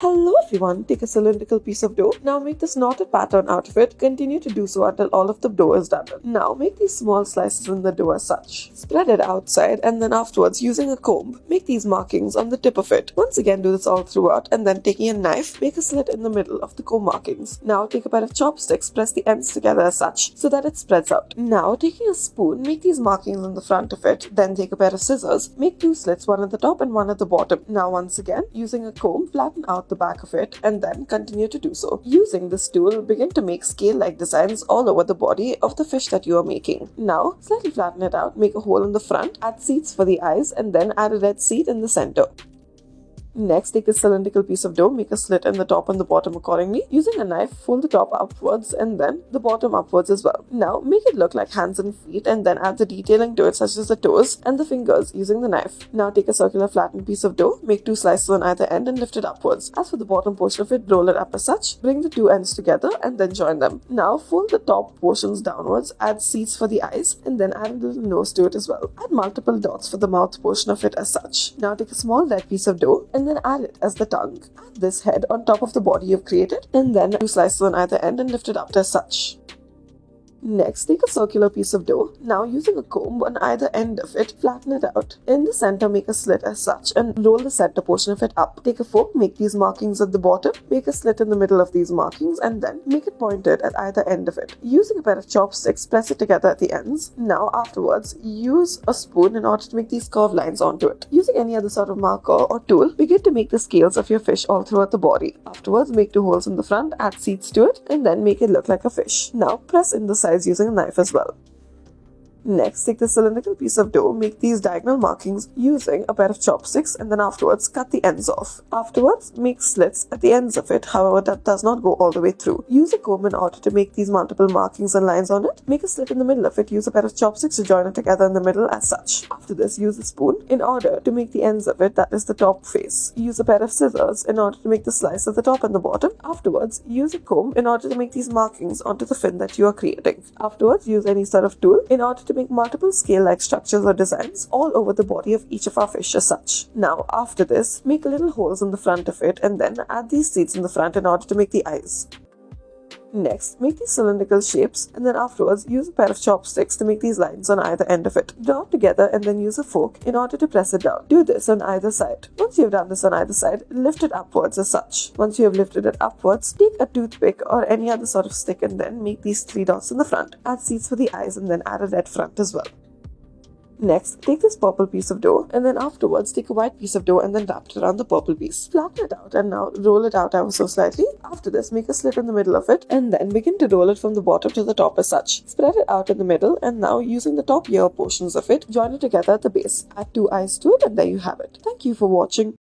Hello everyone, take a cylindrical piece of dough. Now make this knotted pattern out of it. Continue to do so until all of the dough is done. Now make these small slices in the dough as such. Spread it outside and then afterwards using a comb, make these markings on the tip of it. Once again do this all throughout and then taking a knife, make a slit in the middle of the comb markings. Now take a pair of chopsticks, press the ends together as such so that it spreads out. Now taking a spoon, make these markings on the front of it. Then take a pair of scissors, make two slits, one at the top and one at the bottom. Now once again, using a comb, flatten out the back of it and then continue to do so. Using this tool, begin to make scale-like designs all over the body of the fish that you are making. Now, slightly flatten it out, make a hole in the front, add seeds for the eyes and then add a red seed in the center. Next, take a cylindrical piece of dough, make a slit in the top and the bottom accordingly. Using a knife, fold the top upwards and then the bottom upwards as well. Now, make it look like hands and feet and then add the detailing to it such as the toes and the fingers using the knife. Now, take a circular flattened piece of dough, make two slices on either end and lift it upwards. As for the bottom portion of it, roll it up as such. Bring the two ends together and then join them. Now, fold the top portions downwards, add seeds for the eyes and then add a little nose to it as well. Add multiple dots for the mouth portion of it as such. Now, take a small red piece of dough and then add it as the tongue. Add this head on top of the body you've created and then two slices on either end and lift it up as such. Next, take a circular piece of dough. Now, using a comb on either end of it, flatten it out. In the center, make a slit as such and roll the center portion of it up. Take a fork, make these markings at the bottom, make a slit in the middle of these markings and then make it pointed at either end of it. Using a pair of chopsticks, press it together at the ends. Now, afterwards, use a spoon in order to make these curved lines onto it. Using any other sort of marker or tool, begin to make the scales of your fish all throughout the body. Afterwards, make two holes in the front, add seeds to it and then make it look like a fish. Now, press in the sides using a knife as well. Next, take the cylindrical piece of dough, make these diagonal markings using a pair of chopsticks and then afterwards cut the ends off. Afterwards, make slits at the ends of it, however that does not go all the way through. Use a comb in order to make these multiple markings and lines on it. Make a slit in the middle of it, use a pair of chopsticks to join it together in the middle as such. After this, use a spoon in order to make the ends of it, that is the top face. Use a pair of scissors in order to make the slice at the top and the bottom. Afterwards, use a comb in order to make these markings onto the fin that you are creating. Afterwards, use any sort of tool in order to make multiple scale-like structures or designs all over the body of each of our fish as such. Now, after this, make little holes in the front of it and then add these seeds in the front in order to make the eyes. Next, make these cylindrical shapes and then afterwards use a pair of chopsticks to make these lines on either end of it. Draw it together and then use a fork in order to press it down. Do this on either side. Once you have done this on either side, lift it upwards as such. Once you have lifted it upwards, take a toothpick or any other sort of stick and then make these three dots in the front. Add seeds for the eyes and then add a red front as well. Next, take this purple piece of dough and then afterwards take a white piece of dough and then wrap it around the purple piece. Flatten it out and now roll it out ever so slightly. After this, make a slit in the middle of it and then begin to roll it from the bottom to the top as such. Spread it out in the middle and now using the top ear portions of it, join it together at the base. Add two eyes to it and there you have it. Thank you for watching.